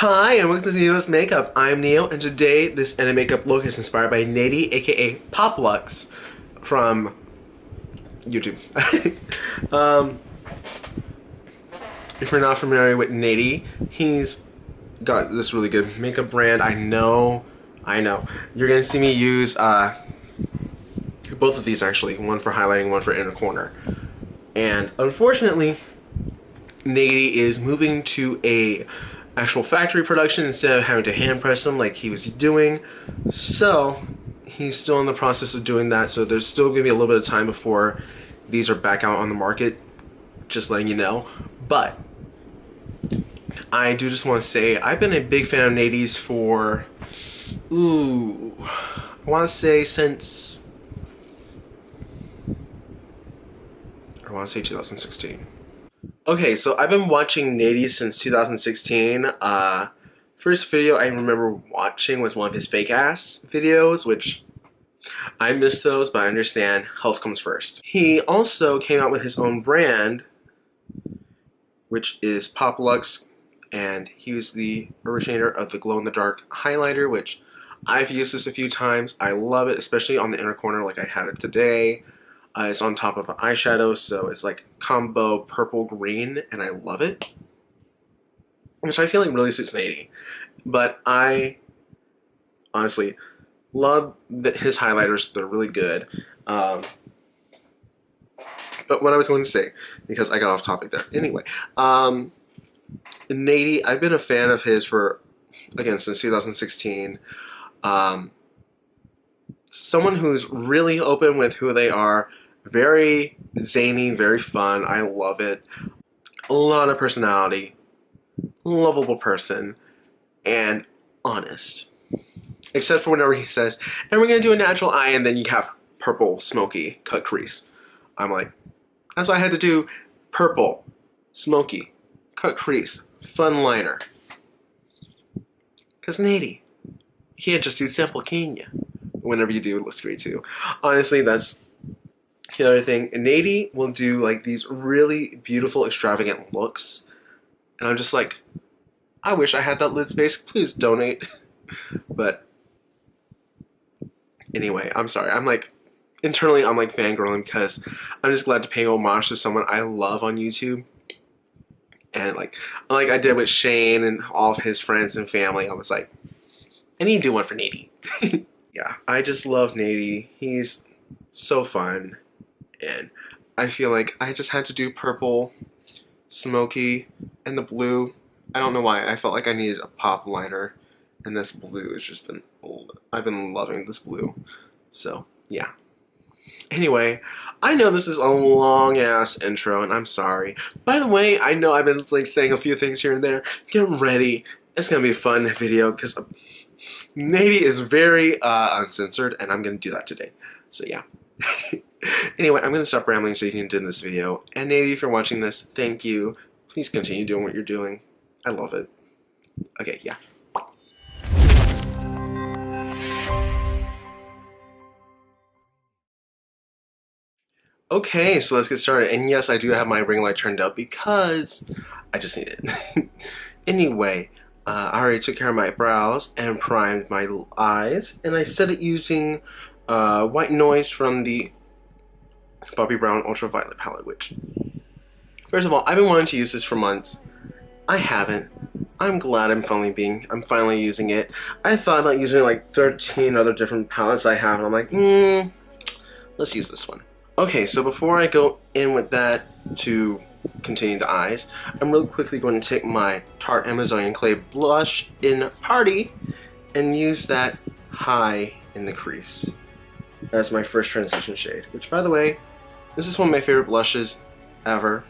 Hi, and welcome to Neo's Makeup. I'm Neo, and today this end makeup look is inspired by Nadi, aka PopLuxe, from YouTube. If you're not familiar with Nadi, he's got this really good makeup brand. I know. You're gonna see me use both of these actually, one for highlighting, one for inner corner. And unfortunately, Nadi is moving to a actual factory production instead of having to hand press them like he was doing. So he's still in the process of doing that, so there's still gonna be a little bit of time before these are back out on the market, just letting you know. But I do just want to say I've been a big fan of Nadi's for I want to say since 2016. Okay, so I've been watching Nadi since 2016. First video I remember watching was one of his fake ass videos, which I miss those, but I understand health comes first. He also came out with his own brand, which is PopLuxe, and he was the originator of the glow-in-the-dark highlighter, which I've used this a few times. I love it, especially on the inner corner like I had it today. It's on top of an eyeshadow, so it's like combo purple-green, and I love it. Which I feel like really suits Nadi. But I honestly love his highlighters. They're really good. But what I was going to say, because I got off topic there. Anyway, Nadi, I've been a fan of his for, again, since 2016. Someone who's really open with who they are. Very zany, very fun. I love it. A lot of personality. Lovable person. And honest. Except for whenever he says, and we're going to do a natural eye, and then you have purple, smoky, cut crease. I'm like, that's why I had to do purple, smoky, cut crease, fun liner. Because Nadi, you can't just do simple, can you? Whenever you do, it looks great too. Honestly, that's the other thing. Nadi will do like these really beautiful, extravagant looks. And I'm just like, I wish I had that lid space. Please donate. But anyway, I'm sorry. I'm like, internally, I'm like fangirling because I'm just glad to pay homage to someone I love on YouTube. And like I did with Shane and all of his friends and family, I was like, I need to do one for Nadi. Yeah, I just love Nadi. He's so fun. And I feel like I just had to do purple, smoky, and the blue. I don't know why. I felt like I needed a pop liner. And this blue has just been old. I've been loving this blue. So, yeah. Anyway, I know this is a long-ass intro, and I'm sorry. By the way, I know I've been like saying a few things here and there. Get ready. It's going to be a fun video because Nadi is very uncensored, and I'm going to do that today. So, yeah. Anyway, I'm going to stop rambling so you can end this video. And Nadi, if you're watching this, thank you. Please continue doing what you're doing. I love it. Okay, yeah. Okay, so let's get started. And yes, I do have my ring light turned up because I just need it. Anyway, I already took care of my brows and primed my eyes. And I set it using White Noise from the Bobbi Brown Ultraviolet palette, which, first of all, I've been wanting to use this for months. I haven't. I'm glad I'm finally using it. I thought about using like 13 other different palettes I have, and I'm like, let's use this one. Okay, so before I go in with that to continue the eyes, I'm really quickly going to take my Tarte Amazonian Clay blush in Party and use that high in the crease. That's my first transition shade, which, by the way, this is one of my favorite blushes ever.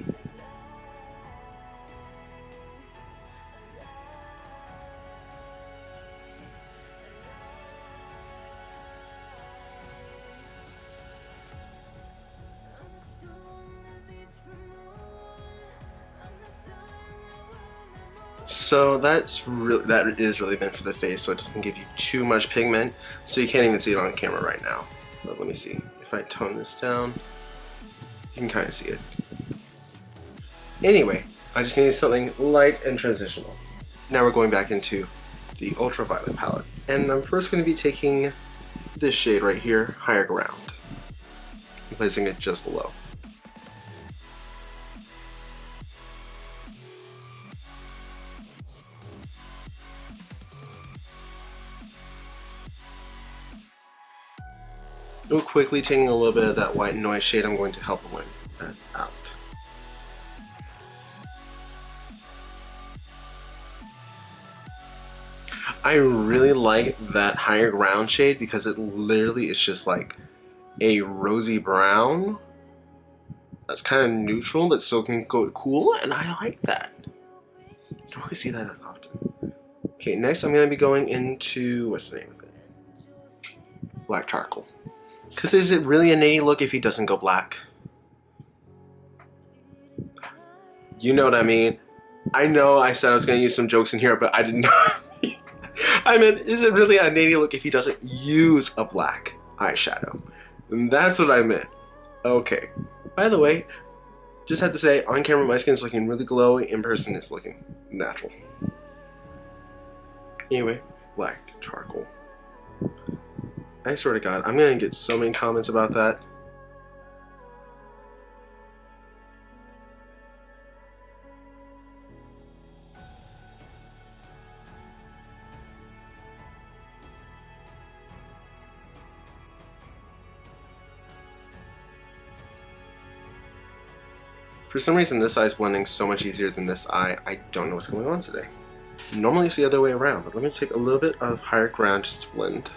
So that is really meant for the face, so it doesn't give you too much pigment, so you can't even see it on camera right now. But let me see. If I tone this down, you can kind of see it. Anyway, I just needed something light and transitional. Now we're going back into the ultraviolet palette. And I'm first going to be taking this shade right here, Higher Ground, and placing it just below. Real quickly, taking a little bit of that white noise shade, I'm going to help blend that out. I really like that Higher Ground shade because it literally is just like a rosy brown that's kind of neutral but still can go cool, and I like that. You don't really see that often. Okay, next I'm going to be going into, what's the name of it? Black Charcoal. Because is it really a Nadi look if he doesn't go black? You know what I mean? I know I said I was going to use some jokes in here, but I did not. I meant, is it really a Nadi look if he doesn't use a black eyeshadow? And that's what I meant. Okay. By the way, just had to say, on camera my skin is looking really glowy, in person it's looking natural. Anyway, Black Charcoal. I swear to God, I'm gonna get so many comments about that. For some reason, this eye is blending so much easier than this eye. I don't know what's going on today. Normally it's the other way around, but let me take a little bit of Higher Ground just to blend.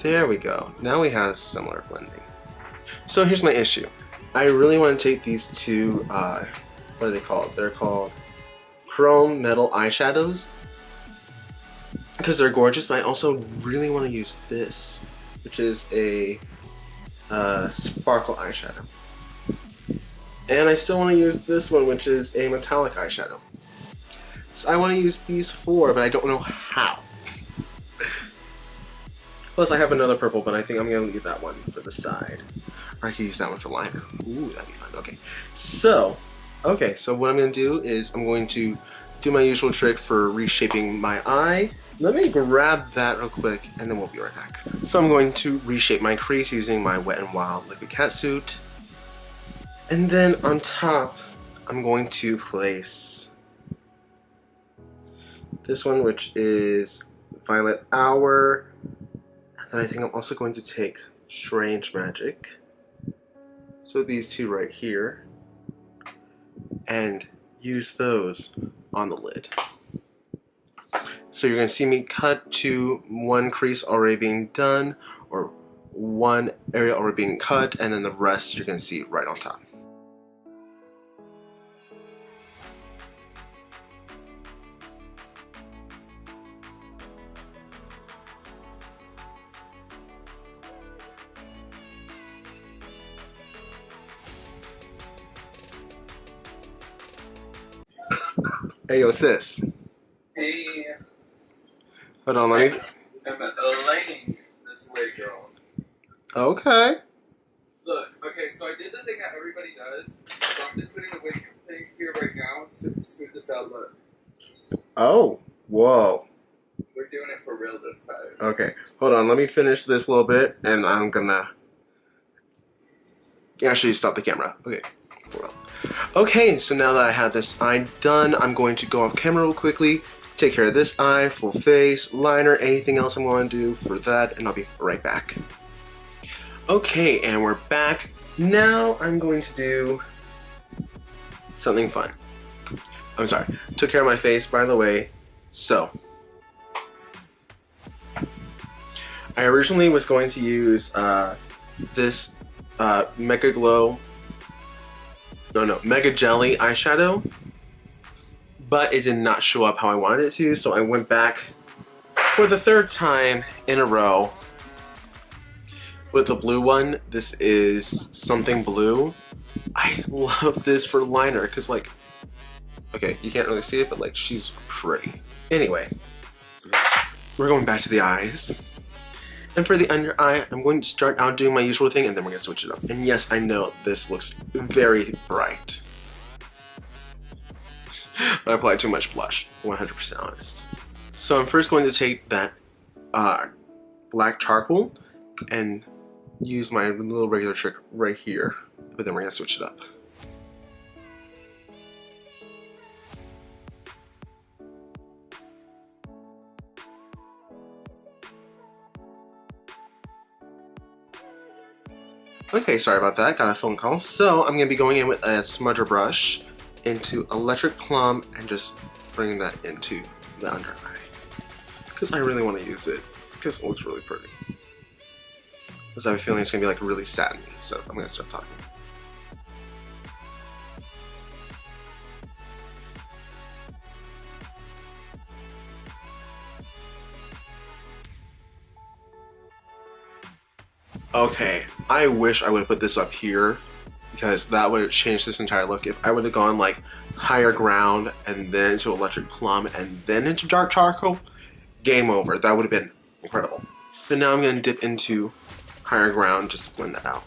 There we go. Now we have similar blending. So here's my issue. I really want to take these two, what are they called? They're called Chrome Metal eyeshadows because they're gorgeous, but I also really want to use this, which is a sparkle eyeshadow. And I still want to use this one, which is a metallic eyeshadow. So I want to use these four, but I don't know how. Plus I have another purple, but I think I'm going to leave that one for the side. Or I can use that one for liner. Ooh, that'd be fun. Okay. So what I'm going to do is I'm going to do my usual trick for reshaping my eye. Let me grab that real quick and then we'll be right back. So I'm going to reshape my crease using my Wet n Wild Liquid Catsuit. And then on top, I'm going to place this one, which is Violet Hour. And then I think I'm also going to take Strange Magic. So these two right here. And use those on the lid. So you're going to see me cut to one crease already being done, or one area already being cut, and then the rest you're going to see right on top. Hey, yo, sis. Hey. Hold on, let me. I'm laying this way, girl. Okay. Look, okay, so I did the thing that everybody does. So I'm just putting a wig thing here right now to smooth this out. Look. Oh, whoa. We're doing it for real this time. Okay, hold on, let me finish this little bit, and I'm gonna actually stop the camera. Okay, hold on. Okay, so now that I have this eye done, I'm going to go off camera real quickly, take care of this eye, full face, liner, anything else I'm going to do for that, and I'll be right back. Okay, and we're back. Now I'm going to do something fun. I'm sorry, took care of my face, by the way. So, I originally was going to use this Mega Glow, Mega Jelly eyeshadow, but it did not show up how I wanted it to, so I went back for the third time in a row with the blue one. This is Something Blue. I love this for liner, because like, okay, you can't really see it, but like, she's pretty. Anyway, we're going back to the eyes. And for the under eye, I'm going to start out doing my usual thing and then we're going to switch it up. And yes, I know this looks very bright. I applied too much blush, 100% honest. So I'm first going to take that black charcoal and use my little regular trick right here. But then we're going to switch it up. Okay, sorry about that, got a phone call. So I'm going to be going in with a smudger brush into Electric Plum and just bringing that into the under eye. Because I really want to use it, because it looks really pretty. Because I have a feeling it's going to be like really satiny, so I'm going to start talking. Okay, I wish I would have put this up here because that would have changed this entire look. If I would have gone like higher ground and then into Electric Plum and then into dark charcoal, game over. That would have been incredible. But now I'm going to dip into higher ground just to blend that out.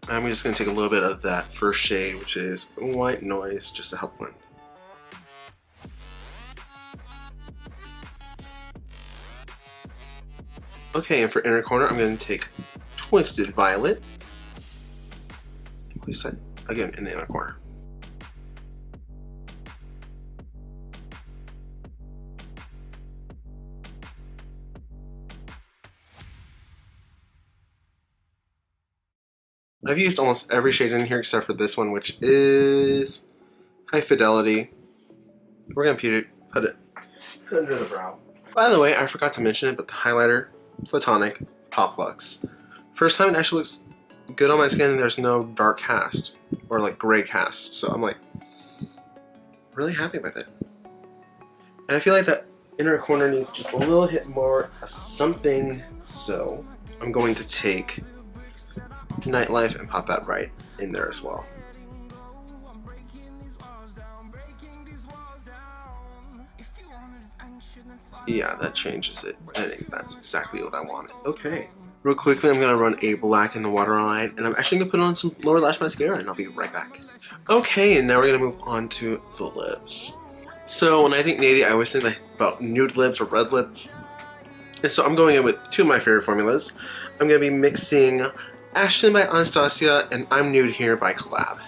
I'm just going to take a little bit of that first shade, which is White Noise, just to help blend. Okay, and for inner corner, I'm going to take Twisted Violet. Place that again in the inner corner. I've used almost every shade in here except for this one, which is High Fidelity. We're gonna put it under the brow. By the way, I forgot to mention it, but the highlighter, Platonic, PopLuxe. First time it actually looks good on my skin and there's no dark cast or like gray cast, so I'm like really happy with it. And I feel like that inner corner needs just a little hit more of something, so I'm going to take Nightlife and pop that right in there as well. Yeah, that changes it. I think that's exactly what I wanted. Okay. Real quickly, I'm going to run a black in the waterline, and I'm actually going to put on some lower lash mascara, and I'll be right back. Okay, and now we're going to move on to the lips. So when I think Nadi, I always think about nude lips or red lips. And so I'm going in with two of my favorite formulas. I'm going to be mixing Ashton by Anastasia and I'm Nude Here by Collab.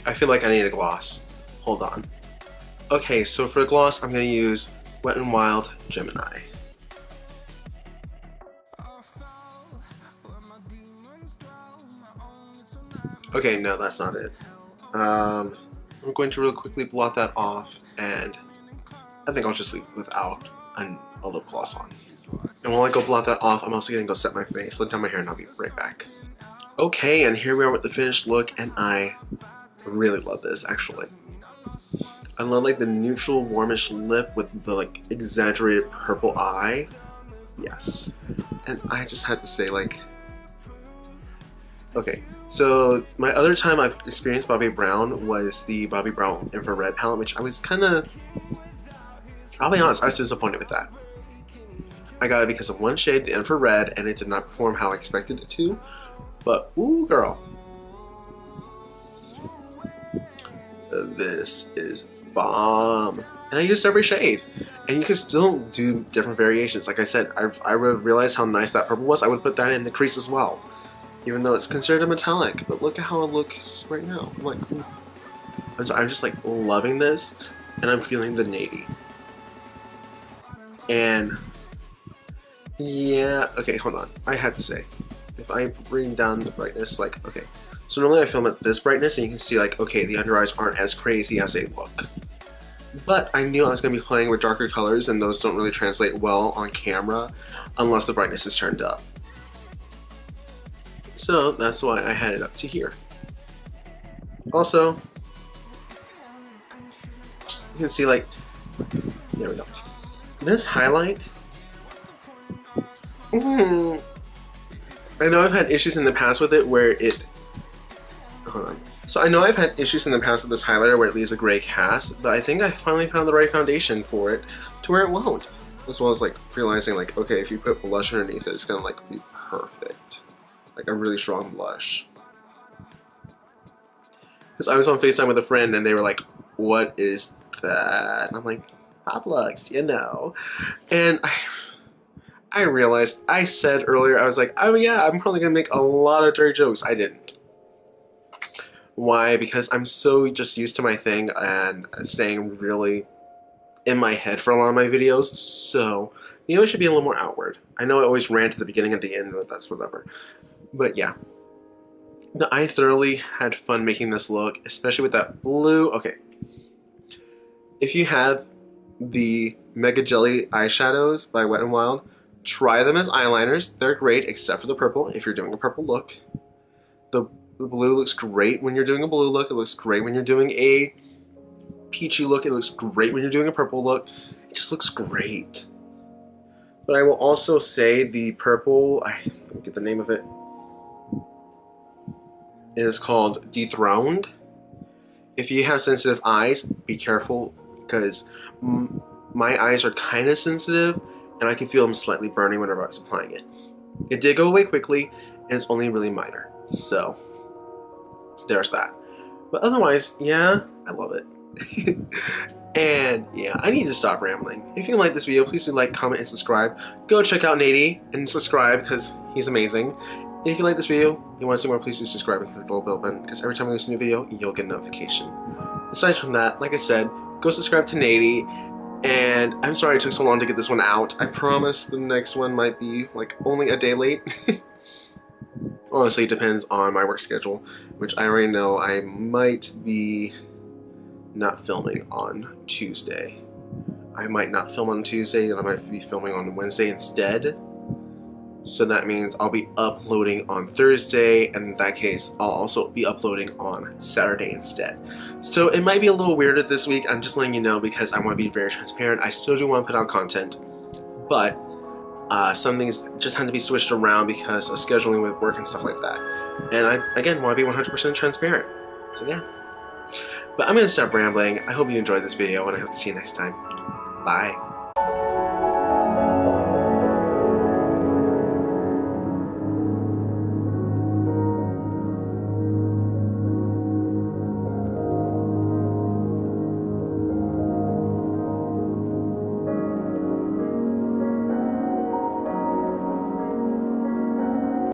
I feel like I need a gloss. Hold on. Okay, so for the gloss, I'm going to use Wet n Wild Gemini. Okay, no, that's not it. I'm going to real quickly blot that off, and I think I'll just leave without a lip gloss on. And while I go blot that off, I'm also going to go set my face, let down my hair, and I'll be right back. Okay, and here we are with the finished look, and I really love this, actually. I love like the neutral warmish lip with the like exaggerated purple eye. Yes. And I just had to say, like, okay, so my other time I've experienced Bobbi Brown was the Bobbi Brown Infrared palette, which I was kind of, I'll be honest, I was disappointed with that. I got it because of one shade, the Infrared, and it did not perform how I expected it to. But, ooh, girl. This is bomb. And I used every shade. And you can still do different variations. Like I said, I realized how nice that purple was. I would put that in the crease as well. Even though it's considered a metallic. But look at how it looks right now. I'm like, ooh. I'm just like loving this. And I'm feeling the navy. And yeah, okay, hold on. I had to say, if I bring down the brightness, like, okay. So normally I film at this brightness and you can see like, okay, the under eyes aren't as crazy as they look. But I knew I was going to be playing with darker colors and those don't really translate well on camera unless the brightness is turned up. So that's why I had it up to here. Also, you can see like, there we go. This highlight, I know I've had issues in the past with it where it, hold on. So I know I've had issues in the past with this highlighter where it leaves a gray cast, but I think I finally found the right foundation for it to where it won't. As well as like realizing like, okay, if you put blush underneath it, it's gonna like be perfect. Like a really strong blush. Because I was on FaceTime with a friend and they were like, what is that? And I'm like, PopLuxe, you know. And I realized, I said earlier, I was like, oh yeah, I'm probably gonna make a lot of dirty jokes. I didn't. Why? Because I'm so just used to my thing and staying really in my head for a lot of my videos. So, you know, it should be a little more outward. I know I always rant at the beginning and the end, but that's whatever. But yeah. I thoroughly had fun making this look, especially with that blue. Okay. If you have the Mega Jelly eyeshadows by Wet n Wild, try them as eyeliners. They're great, except for the purple, if you're doing a purple look. The blue looks great when you're doing a blue look. It looks great when you're doing a peachy look. It looks great when you're doing a purple look. It just looks great. But I will also say the purple, I don't get the name of it. It is called Dethroned. If you have sensitive eyes, be careful because my eyes are kind of sensitive and I can feel them slightly burning whenever I was applying it. It did go away quickly and it's only really minor. So, there's that. But otherwise, yeah, I love it. And yeah, I need to stop rambling. If you like this video, please do like, comment, and subscribe. Go check out Nadi and subscribe because he's amazing. And if you like this video, you want to see more, please do subscribe and click the little bell button because every time we release a new video, you'll get a notification. Aside from that, like I said, go subscribe to Nadi. And I'm sorry it took so long to get this one out. I promise the next one might be like only a day late. Honestly, it depends on my work schedule, which I already know I might be not filming on Tuesday. I might not film on Tuesday and I might be filming on Wednesday instead. So that means I'll be uploading on Thursday, and in that case, I'll also be uploading on Saturday instead. So it might be a little weirder this week. I'm just letting you know because I want to be very transparent. I still do want to put out content, but some things just had to be switched around because of scheduling with work and stuff like that. And I, again, want to be 100% transparent. So yeah. But I'm going to stop rambling. I hope you enjoyed this video, and I hope to see you next time. Bye.